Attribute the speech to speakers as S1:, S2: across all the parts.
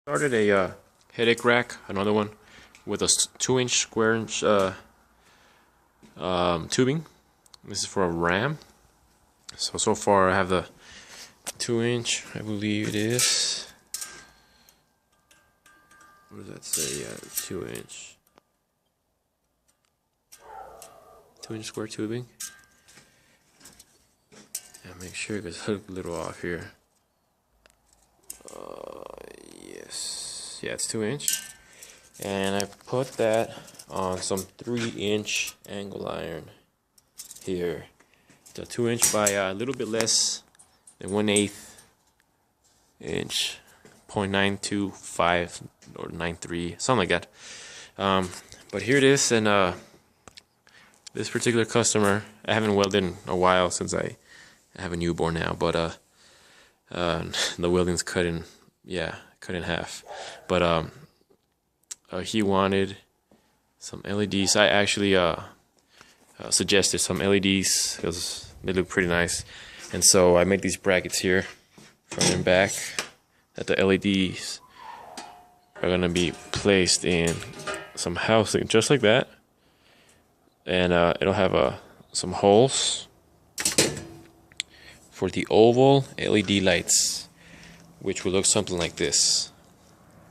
S1: Started a headache rack, another one with a 2-inch square inch tubing. This is for a RAM. So far I have the 2-inch, I believe it is. What does that say? Yeah, 2-inch. 2-inch square tubing. And make sure it gets a little off here. Yes, yeah, it's 2-inch. And I put that on some 3-inch angle iron here. The 2-inch by a little bit less than 1/8 inch, 0.925 or 93, something like that. But here it is, and this particular customer, I haven't welded in a while since I have a newborn now, but the welding's cut in half. But he wanted some LEDs. I actually suggested some LEDs because they look pretty nice, and so I made these brackets here, front and back, that the LEDs are gonna be placed in some housing just like that, and it'll have some holes for the oval LED lights, which will look something like this.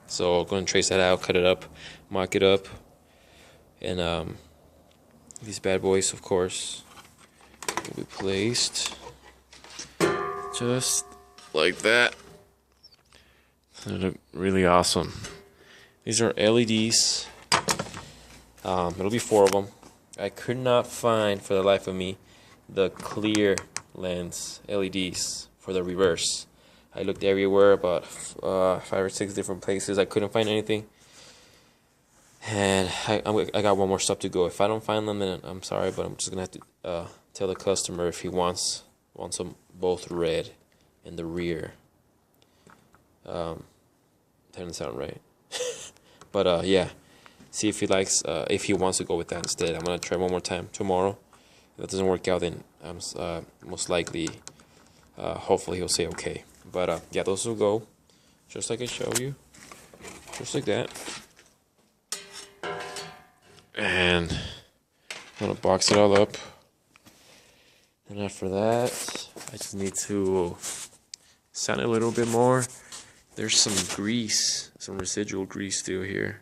S1: So I'm going to trace that out, cut it up, mark it up, and these bad boys, of course, will be placed just like that. They look really awesome. These are LEDs. It'll be 4 of them. I could not find, for the life of me, the clear lens LEDs for the reverse. I looked everywhere, about 5 or 6 different places. I couldn't find anything, and I got one more stop to go. If I don't find them, then I'm sorry, but I'm just gonna have to tell the customer if he wants them both red in the rear. That doesn't sound right, but yeah. See if he likes, if he wants to go with that instead. I'm gonna try one more time tomorrow. If that doesn't work out, then I'm most likely, hopefully he'll say okay. But yeah, those will go just like I showed you, just like that. And I'm gonna box it all up. And after that, I just need to sand it a little bit more. There's some grease, some residual grease still here.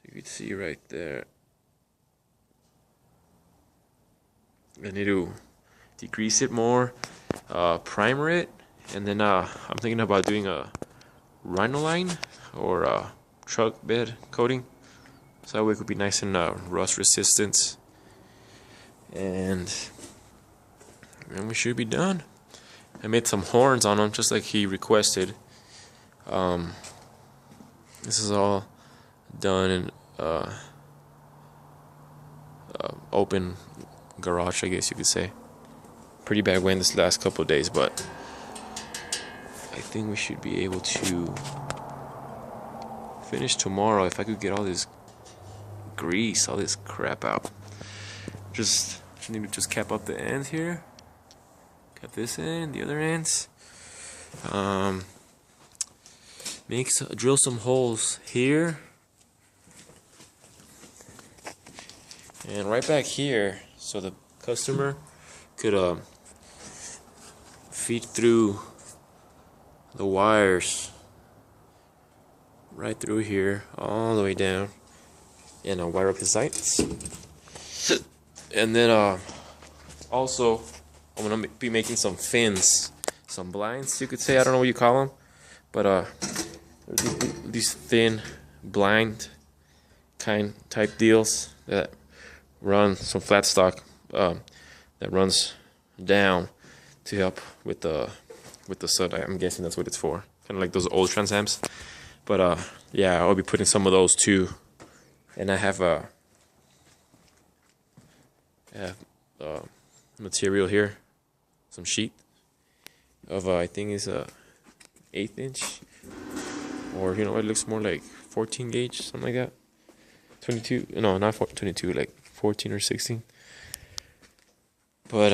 S1: You can see right there. I need to degrease it more, primer it, and then I'm thinking about doing a rhinoline or a truck bed coating, so that way it could be nice and rust resistant, and we should be done. I made some horns on them just like he requested. This is all done in open garage, I guess you could say. Pretty bad wind this last couple of days, but I think we should be able to finish tomorrow if I could get all this grease, all this crap out. Just need to just cap up the ends here, cap this end, the other ends. Drill some holes here and right back here, so the customer could feed through the wires right through here all the way down, and wire up his sights. And then also I'm gonna be making some fins, some blinds, you could say. I don't know what you call them, but these thin blind type deals that run some flat stock that runs down to help with the sun. I'm guessing that's what it's for, kind of like those old Trans amps. But yeah, I'll be putting some of those too. And I have material here, some sheet of I think is a 1/8 inch, or you know, it looks more like 14 gauge, something like that. 22, no, not 22, like 14 or 16. But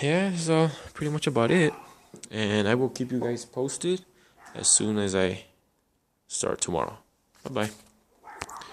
S1: yeah, so pretty much about it, and I will keep you guys posted as soon as I start tomorrow. Bye-bye.